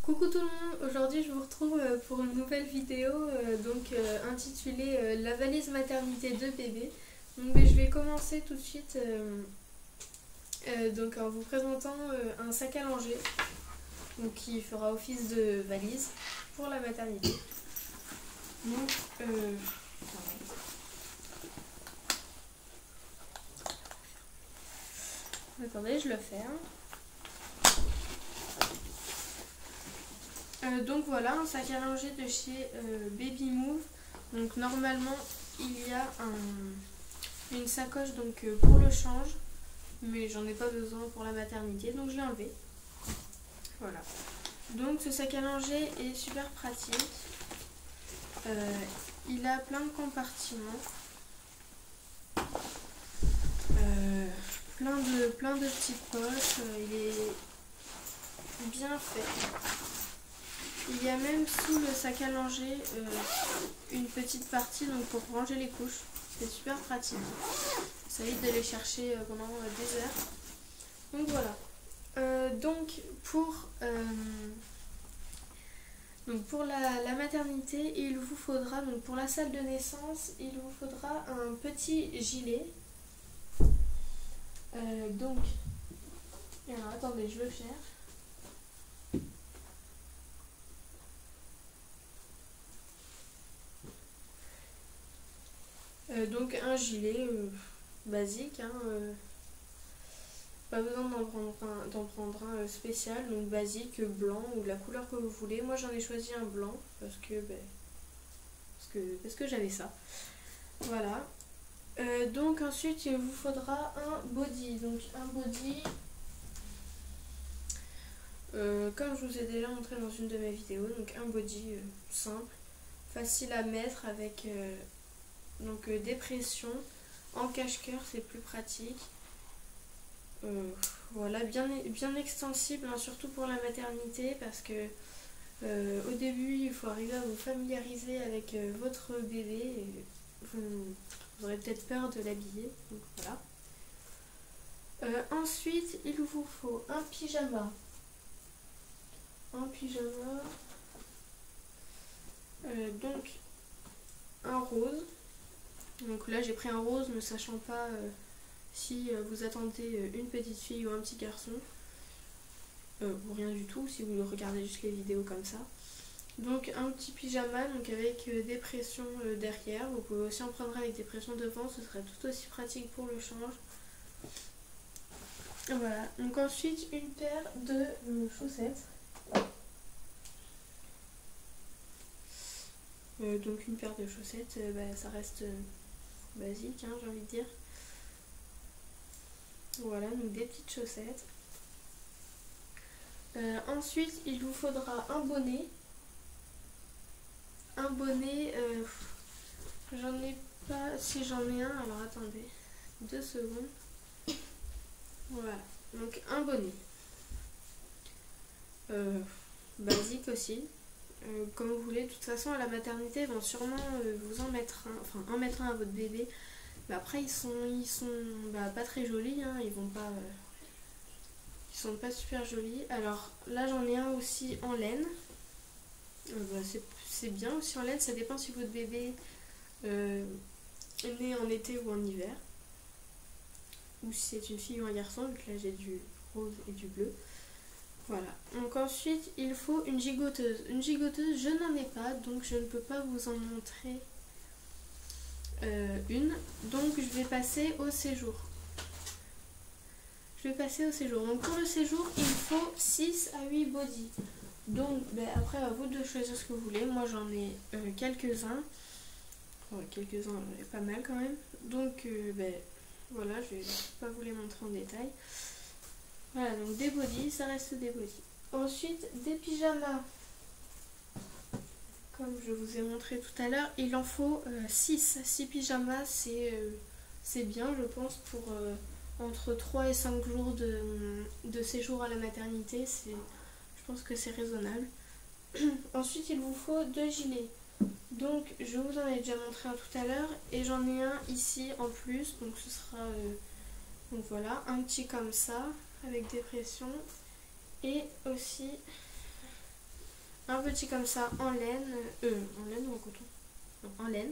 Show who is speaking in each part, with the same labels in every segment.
Speaker 1: Coucou tout le monde, aujourd'hui je vous retrouve pour une nouvelle vidéo intitulée La valise maternité de bébé. Je vais commencer tout de suite en vous présentant un sac à langer qui fera office de valise pour la maternité. Attendez, je le ferme. Donc voilà, un sac à langer de chez Baby Move. Donc normalement il y a une sacoche pour le change, mais j'en ai pas besoin pour la maternité, donc je l'ai enlevé. Voilà. Donc ce sac à langer est super pratique. Il a plein de compartiments, plein de petites poches. Il est bien fait. Il y a même sous le sac à langer une petite partie pour ranger les couches. C'est super pratique. Ça évite de les chercher pendant des heures. Donc voilà. Pour la maternité, il vous faudra, pour la salle de naissance, il vous faudra un petit gilet. Alors attendez, je le cherche. Donc un gilet basique, pas besoin d'en prendre un spécial, donc basique, blanc ou de la couleur que vous voulez. Moi j'en ai choisi un blanc parce que j'avais ça. Voilà. Donc ensuite il vous faudra un body. Donc un body, comme je vous ai déjà montré dans une de mes vidéos, donc un body simple, facile à mettre avec des pressions en cache-cœur, c'est plus pratique. Voilà, bien extensible, surtout pour la maternité, parce que au début il faut arriver à vous familiariser avec votre bébé et vous aurez peut-être peur de l'habiller, donc voilà. Ensuite il vous faut un pyjama, donc un rose. Donc là j'ai pris un rose, ne sachant pas si vous attendez une petite fille ou un petit garçon, ou rien du tout si vous regardez juste les vidéos comme ça. Donc un petit pyjama avec des pressions derrière. Vous pouvez aussi en prendre avec des pressions devant, ce serait tout aussi pratique pour le change. Voilà, donc ensuite une paire de chaussettes. Donc une paire de chaussettes, ça reste basique, j'ai envie de dire. Voilà, donc des petites chaussettes. Ensuite il vous faudra un bonnet. J'en ai pas, si j'en ai un, alors attendez 2 secondes. Voilà, donc un bonnet basique aussi, comme vous voulez. De toute façon à la maternité ils vont sûrement vous en mettre un, en mettre un à votre bébé, mais après ils sont pas très jolis, ils sont pas super jolis. Alors là j'en ai un aussi en laine. C'est bien aussi en laine, ça dépend si votre bébé est né en été ou en hiver, ou si c'est une fille ou un garçon, donc là j'ai du rose et du bleu. Voilà, donc ensuite il faut une gigoteuse. Une gigoteuse je n'en ai pas, donc je ne peux pas vous en montrer une, donc je vais passer au séjour. Donc pour le séjour il faut 6 à 8 body. Donc après à vous de choisir ce que vous voulez. Moi j'en ai quelques-uns. Quelques-uns, pas mal quand même. Donc voilà, je vais pas vous les montrer en détail. Voilà, donc des bodys, ça reste des bodys. Ensuite des pyjamas. Comme je vous ai montré tout à l'heure, il en faut 6. 6 pyjamas, c'est bien je pense pour entre 3 et 5 jours de séjour à la maternité. Je pense que c'est raisonnable. Ensuite il vous faut 2 gilets. Donc je vous en ai déjà montré un tout à l'heure et j'en ai un ici en plus, donc ce sera voilà, un petit comme ça avec des pressions, et aussi un petit comme ça en laine, en laine ou en coton? Non, en laine.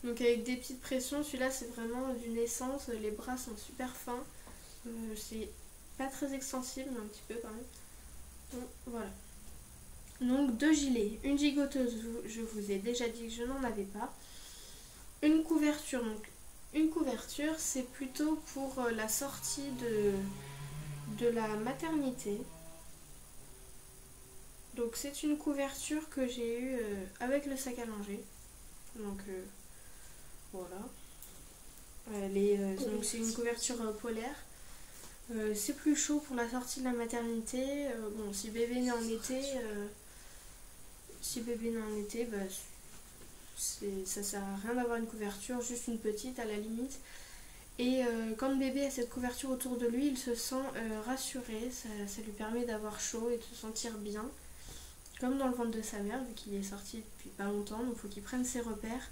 Speaker 1: Donc avec des petites pressions, celui-là c'est vraiment d'une essence, les bras sont super fins, c'est pas très extensible mais un petit peu quand même. Donc voilà. Donc 2 gilets, une gigoteuse, je vous ai déjà dit que je n'en avais pas. Une couverture, donc une couverture c'est plutôt pour la sortie de la maternité. Donc c'est une couverture que j'ai eue avec le sac à langer. Donc voilà. Donc c'est une couverture polaire. C'est plus chaud pour la sortie de la maternité. Bon, si bébé naît en été, bah, ça sert à rien d'avoir une couverture, juste une petite à la limite. Et quand le bébé a cette couverture autour de lui, il se sent rassuré. Ça lui permet d'avoir chaud et de se sentir bien. Comme dans le ventre de sa mère, vu qu'il est sorti depuis pas longtemps, donc il faut qu'il prenne ses repères.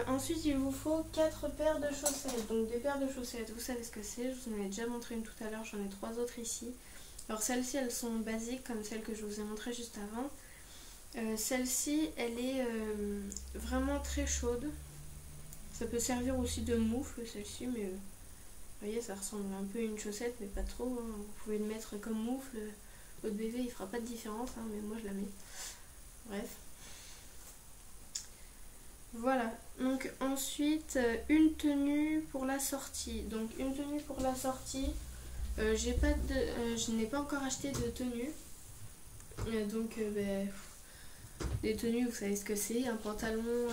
Speaker 1: Ensuite, il vous faut 4 paires de chaussettes. Donc des paires de chaussettes, vous savez ce que c'est. Je vous en ai déjà montré une tout à l'heure, j'en ai 3 autres ici. Alors celles-ci, elles sont basiques comme celles que je vous ai montrées juste avant. Celle-ci, elle est vraiment très chaude. Ça peut servir aussi de moufle, celle-ci, mais vous voyez, ça ressemble un peu à une chaussette, mais pas trop. Hein. Vous pouvez le mettre comme moufle. Votre bébé, il fera pas de différence, hein, mais moi je la mets. Bref. Voilà, donc ensuite une tenue pour la sortie. Donc une tenue pour la sortie, je n'ai pas encore acheté de tenue. Des tenues, vous savez ce que c'est, un pantalon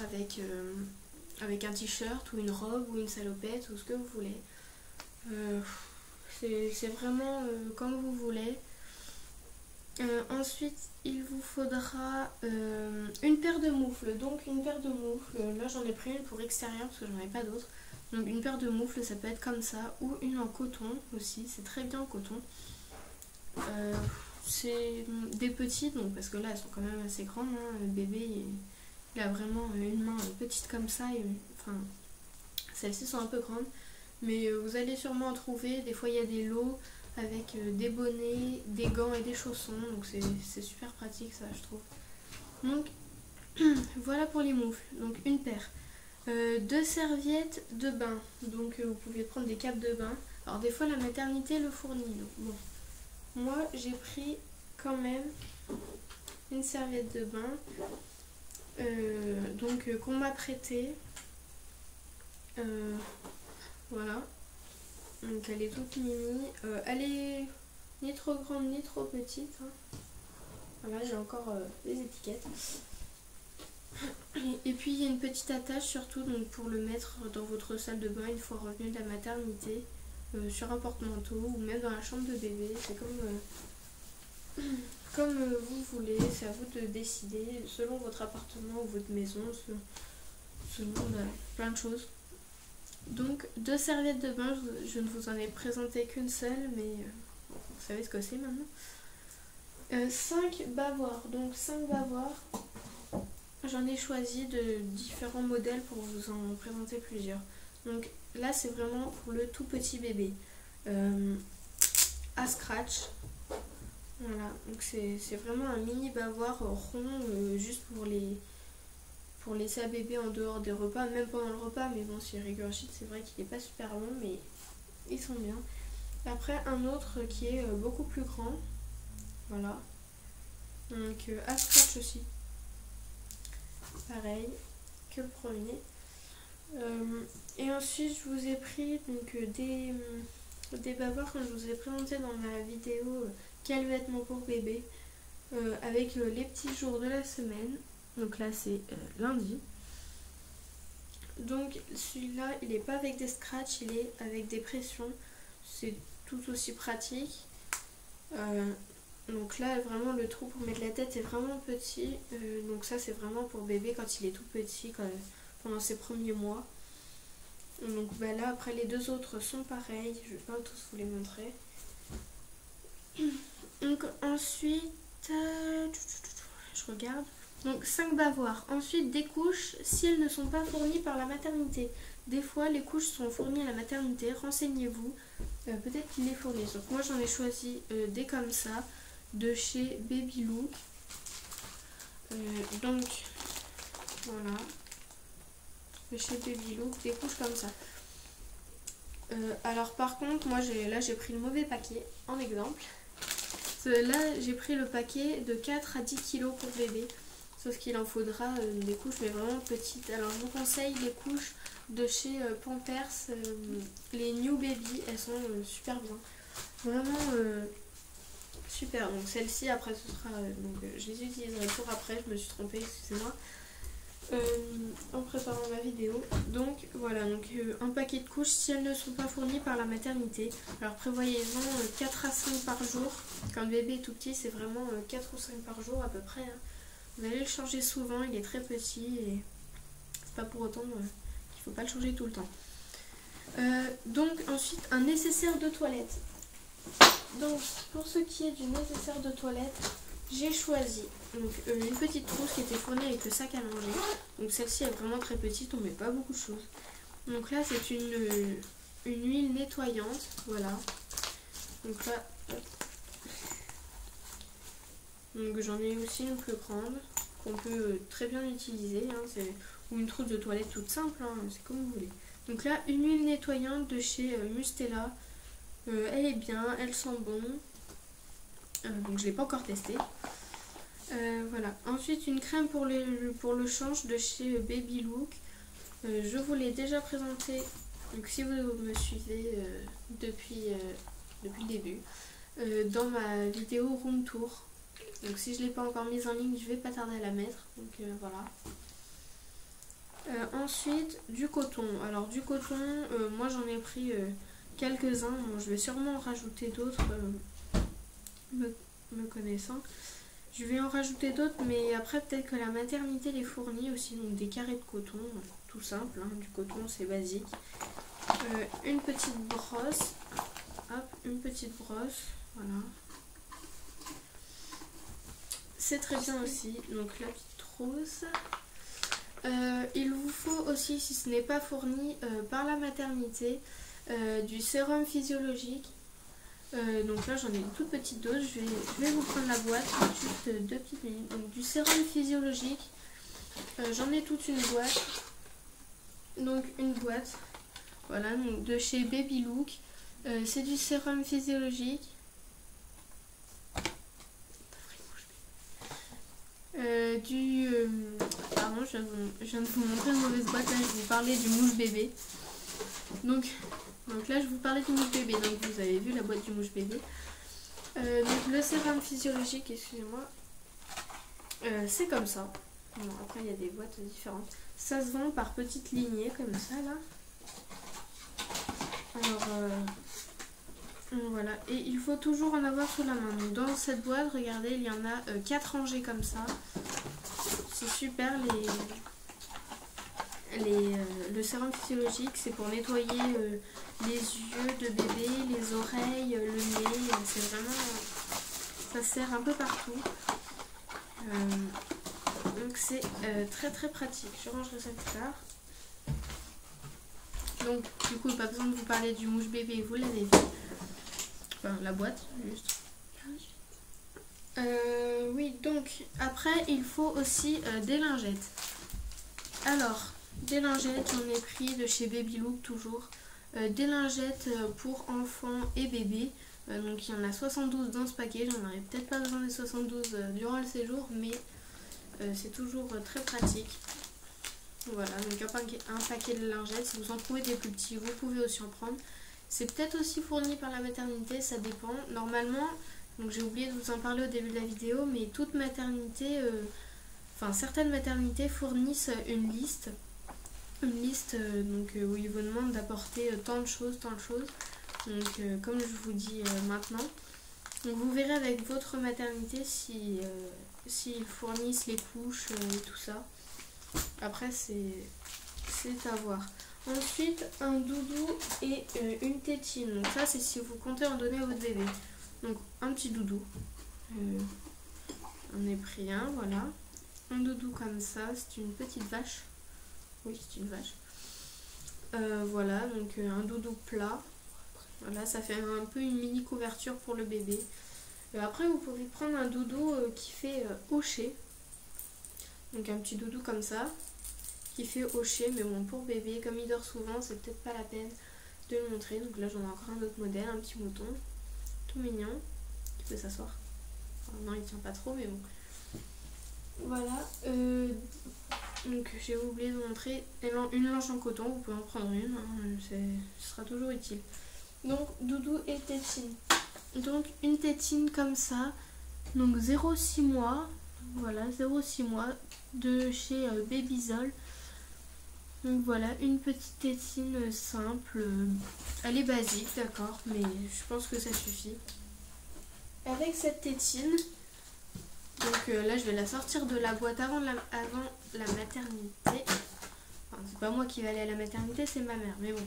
Speaker 1: avec un t-shirt ou une robe ou une salopette ou ce que vous voulez. C'est vraiment comme vous voulez. Ensuite, il vous faudra une paire de moufles. Donc une paire de moufles, là j'en ai pris une pour extérieur parce que j'en ai pas d'autres. Donc une paire de moufles, ça peut être comme ça, ou une en coton aussi, c'est très bien en coton. C'est des petites, donc parce que là elles sont quand même assez grandes. Hein. Le bébé il a vraiment une main petite comme ça. Enfin, celles-ci sont un peu grandes, mais vous allez sûrement en trouver. Des fois il y a des lots avec des bonnets, des gants et des chaussons, donc c'est super pratique ça je trouve. Donc voilà pour les moufles, donc une paire. 2 serviettes de bain, donc vous pouvez prendre des capes de bain. Alors des fois la maternité le fournit, donc bon. Moi j'ai pris quand même une serviette de bain qu'on m'a prêtée. Voilà. Donc elle est toute mini, elle est ni trop grande ni trop petite. Hein. Voilà, j'ai encore les étiquettes. Et puis il y a une petite attache surtout donc pour le mettre dans votre salle de bain une fois revenu de la maternité, sur un porte-manteau ou même dans la chambre de bébé. C'est comme vous voulez, c'est à vous de décider selon votre appartement ou votre maison, selon plein de choses. Donc 2 serviettes de bain, je ne vous en ai présenté qu'une seule, mais vous savez ce que c'est maintenant. 5 bavoirs, donc 5 bavoirs, j'en ai choisi de différents modèles pour vous en présenter plusieurs. Donc là c'est vraiment pour le tout petit bébé, à scratch. Voilà, donc c'est vraiment un mini bavoir rond, juste pour laisser à bébé en dehors des repas, même pendant le repas, mais bon, s'il régurgite, c'est vrai qu'il n'est pas super long, mais ils sont bien. Après, un autre qui est beaucoup plus grand, voilà, donc à scratch aussi, pareil que le premier. Et ensuite, je vous ai pris donc, des bavoirs que je vous ai présenté dans ma vidéo quel vêtement pour bébé, avec les petits jours de la semaine. Donc là c'est lundi. Donc celui-là il n'est pas avec des scratchs, il est avec des pressions. C'est tout aussi pratique. Donc là vraiment le trou pour mettre la tête est vraiment petit. Donc ça c'est vraiment pour bébé quand il est tout petit, pendant ses premiers mois. Donc bah là après les 2 autres sont pareils, je vais pas tous vous les montrer. Donc ensuite, je regarde. Donc 5 bavoirs. Ensuite des couches si elles ne sont pas fournies par la maternité. Des fois les couches sont fournies à la maternité, renseignez-vous. peut-être qu'ils les fournissent. Donc moi j'en ai choisi des comme ça de chez Baby Look. Donc voilà, de chez Baby Look, des couches comme ça. Alors par contre moi j'ai pris le mauvais paquet en exemple. Là j'ai pris le paquet de 4 à 10 kg pour bébé. Sauf qu'il en faudra des couches mais vraiment petites. Alors je vous conseille les couches de chez Pampers, les New Baby, elles sont super bien. Vraiment super. Donc celle-ci après ce sera... je les utiliserai pour après, je me suis trompée, excusez-moi. En préparant ma vidéo. Donc voilà, un paquet de couches si elles ne sont pas fournies par la maternité. Alors prévoyez-en 4 à 5 par jour. Quand le bébé est tout petit, c'est vraiment 4 ou 5 par jour à peu près. Hein. Vous allez le changer souvent, il est très petit et c'est pas pour autant qu'il ne faut pas le changer tout le temps. Donc ensuite un nécessaire de toilette. Donc pour ce qui est du nécessaire de toilette, j'ai choisi une petite trousse qui était fournie avec le sac à manger. Donc celle-ci est vraiment très petite, on met pas beaucoup de choses. Donc là c'est une huile nettoyante, voilà. Donc là, hop. Donc j'en ai aussi une plus grande qu'on peut très bien utiliser, hein, ou une trousse de toilette toute simple, hein, c'est comme vous voulez. Donc là une huile nettoyante de chez Mustela, elle est bien, elle sent bon, donc je l'ai pas encore testée. Voilà. Ensuite une crème pour le change de chez Baby Look, je vous l'ai déjà présentée, donc si vous me suivez depuis le début, dans ma vidéo room tour. Donc si je ne l'ai pas encore mise en ligne, je vais pas tarder à la mettre. Donc voilà. Ensuite du coton. Alors du coton, moi j'en ai pris quelques-uns. Bon, je vais sûrement en rajouter d'autres me connaissant. Je vais en rajouter d'autres, mais après peut-être que la maternité les fournit aussi. Donc des carrés de coton, tout simple. Hein, du coton c'est basique. Une petite brosse. Hop, une petite brosse. Voilà. C'est très bien aussi, donc la petite trousse. Il vous faut aussi, si ce n'est pas fourni par la maternité, du sérum physiologique. Donc là j'en ai une toute petite dose, je vais vous prendre la boîte, juste 2 petites minutes. Donc du sérum physiologique, j'en ai toute une boîte. Donc une boîte, voilà, donc de chez Baby Look. C'est du sérum physiologique. Pardon, je viens de vous montrer une mauvaise boîte. Là je vous parlais du mouche bébé. Donc là je vous parlais du mouche bébé. Donc vous avez vu la boîte du mouche bébé. Donc le sérum physiologique, excusez-moi, c'est comme ça. Bon, après il y a des boîtes différentes. Ça se vend par petites lignées comme ça là. Alors voilà, et il faut toujours en avoir sous la main. Donc dans cette boîte, regardez, il y en a 4 rangées comme ça. C'est super. Le sérum physiologique, c'est pour nettoyer les yeux de bébé, les oreilles, le nez. C'est vraiment, ça sert un peu partout. Donc c'est très très pratique. Je rangerai ça plus tard. Donc du coup, pas besoin de vous parler du mouche bébé, vous l'avez vu. Enfin, la boîte, juste. Oui, donc après il faut aussi des lingettes. Alors, des lingettes, j'en ai pris de chez Baby Look toujours. Des lingettes pour enfants et bébés. Donc il y en a 72 dans ce paquet. J'en aurais peut-être pas besoin des 72 durant le séjour, mais c'est toujours très pratique. Voilà, donc un paquet de lingettes. Si vous en trouvez des plus petits, vous pouvez aussi en prendre. C'est peut-être aussi fourni par la maternité, ça dépend. Normalement, donc j'ai oublié de vous en parler au début de la vidéo, mais toute maternité, certaines maternités fournissent une liste. Où ils vous demandent d'apporter tant de choses. Donc comme je vous dis maintenant. Donc vous verrez avec votre maternité s'ils fournissent les couches et tout ça. Après c'est à voir. Ensuite un doudou et une tétine. Donc ça c'est si vous comptez en donner à votre bébé. Donc un petit doudou. On est pris un, voilà. Un doudou comme ça, c'est une petite vache. Oui, c'est une vache. Voilà, donc un doudou plat. Voilà, ça fait un peu une mini couverture pour le bébé. Après, vous pouvez prendre un doudou qui fait hocher. Donc un petit doudou comme ça, qui fait hocher. Mais bon, pour bébé, comme il dort souvent, c'est peut-être pas la peine de le montrer. Donc là, j'en ai encore un autre modèle, un petit mouton. Tout mignon. Qui peut s'asseoir. Enfin, non, il tient pas trop, mais bon. Voilà. Donc j'ai oublié de vous montrer une lange en coton. Vous pouvez en prendre une. Hein, ce sera toujours utile. Donc, doudou et tétine. Donc, une tétine comme ça. Donc, 0,6 mois. Voilà, 0,6 mois de chez Babyzol. Donc, voilà, une petite tétine simple. Elle est basique, d'accord, mais je pense que ça suffit. Avec cette tétine, donc là, je vais la sortir de la boîte avant la maternité. Enfin, c'est pas moi qui vais aller à la maternité, c'est ma mère, mais bon.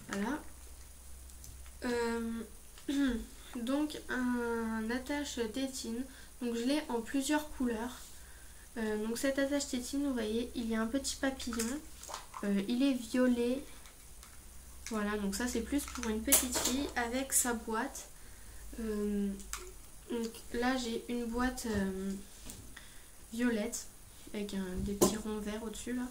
Speaker 1: Voilà. Donc un attache tétine, donc je l'ai en plusieurs couleurs. Donc cette attache tétine, vous voyez, il y a un petit papillon, il est violet. Voilà, donc ça c'est plus pour une petite fille avec sa boîte. Donc là j'ai une boîte violette avec des petits ronds verts au-dessus là.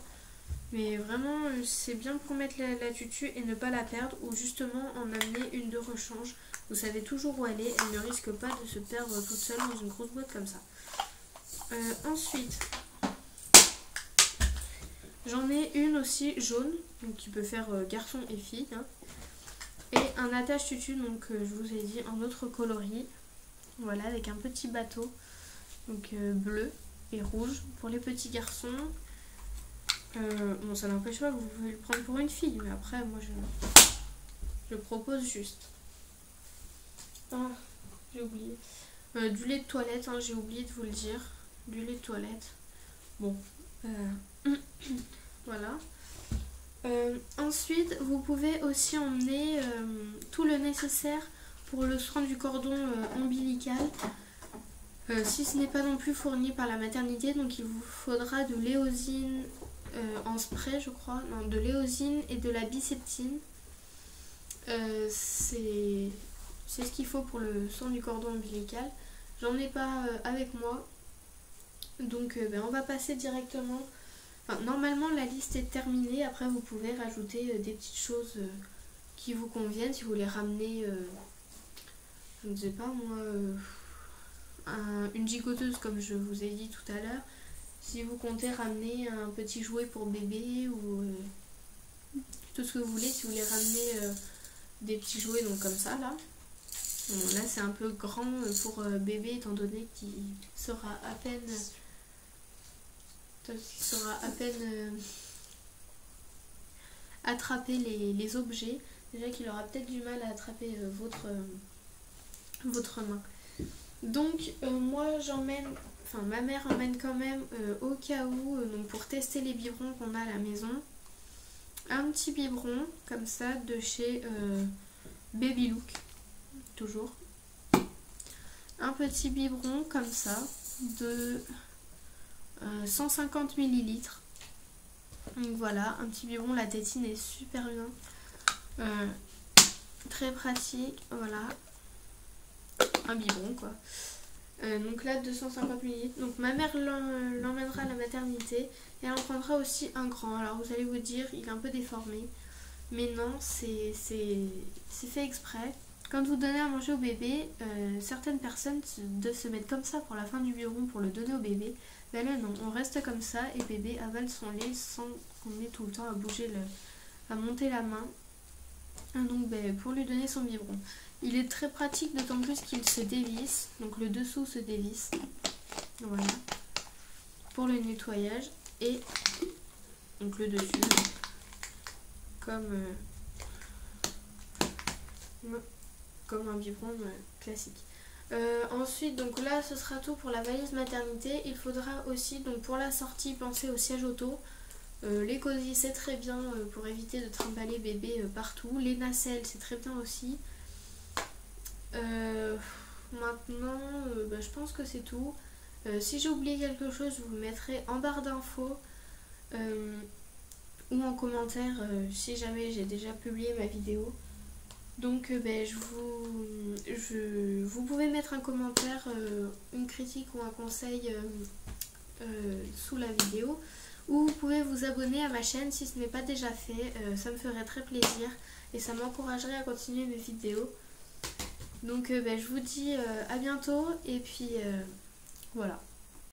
Speaker 1: Mais vraiment, c'est bien pour mettre la tutu et ne pas la perdre, ou justement en amener une de rechange. Vous savez toujours où elle est, elle ne risque pas de se perdre toute seule dans une grosse boîte comme ça. Ensuite, j'en ai une aussi jaune, donc qui peut faire garçon et fille. Hein, et un attache tutu, donc je vous ai dit, en autre coloris. Voilà, avec un petit bateau, donc bleu et rouge pour les petits garçons. Bon, ça n'empêche pas que vous pouvez le prendre pour une fille, mais après, moi, je propose juste. Ah, j'ai oublié. Du lait de toilette, hein, j'ai oublié de vous le dire. Du lait de toilette. Bon. Voilà. Ensuite, vous pouvez aussi emmener tout le nécessaire pour le soin du cordon ombilical. Si ce n'est pas non plus fourni par la maternité, donc il vous faudra de l'éosine en spray, je crois, non, de l'éosine et de la biceptine. C'est ce qu'il faut pour le soin du cordon ombilical. J'en ai pas avec moi, donc on va passer directement. Enfin, normalement la liste est terminée. Après vous pouvez rajouter des petites choses qui vous conviennent. Si vous voulez ramener, je ne sais pas moi, une gigoteuse comme je vous ai dit tout à l'heure. Si vous comptez ramener un petit jouet pour bébé ou tout ce que vous voulez, si vous voulez ramener des petits jouets, donc comme ça là. Bon, là c'est un peu grand pour bébé étant donné qu'il sera à peine attraper les objets. Déjà qu'il aura peut-être du mal à attraper votre main. Donc moi j'emmène, enfin ma mère emmène quand même au cas où, donc pour tester les biberons qu'on a à la maison, un petit biberon comme ça de chez Baby Look, toujours. Un petit biberon comme ça de 150 ml. Donc voilà, un petit biberon, la tétine est super bien. Très pratique, voilà. Un biberon quoi. Donc là 250 ml. Donc ma mère l'emmènera à la maternité et elle en prendra aussi un grand. Alors vous allez vous dire il est un peu déformé, mais non, c'est fait exprès. Quand vous donnez à manger au bébé, certaines personnes doivent se mettre comme ça pour la fin du biberon pour le donner au bébé. Mais là non, on reste comme ça et bébé avale son lait sans qu'on ait tout le temps à bouger à monter la main. Donc pour lui donner son biberon. Il est très pratique, d'autant plus qu'il se dévisse. Donc le dessous se dévisse. Voilà. Pour le nettoyage. Et donc le dessus. Comme un biberon classique. Ensuite, donc là ce sera tout pour la valise maternité. Il faudra aussi, donc pour la sortie, penser au siège auto. Les cosy c'est très bien pour éviter de trimballer bébé partout. Les nacelles c'est très bien aussi. Maintenant je pense que c'est tout. Si j'ai oublié quelque chose, je vous le mettrai en barre d'infos ou en commentaire si jamais j'ai déjà publié ma vidéo. Donc vous pouvez mettre un commentaire, une critique ou un conseil sous la vidéo, ou vous pouvez vous abonner à ma chaîne si ce n'est pas déjà fait, ça me ferait très plaisir et ça m'encouragerait à continuer mes vidéos. Donc je vous dis à bientôt et puis voilà.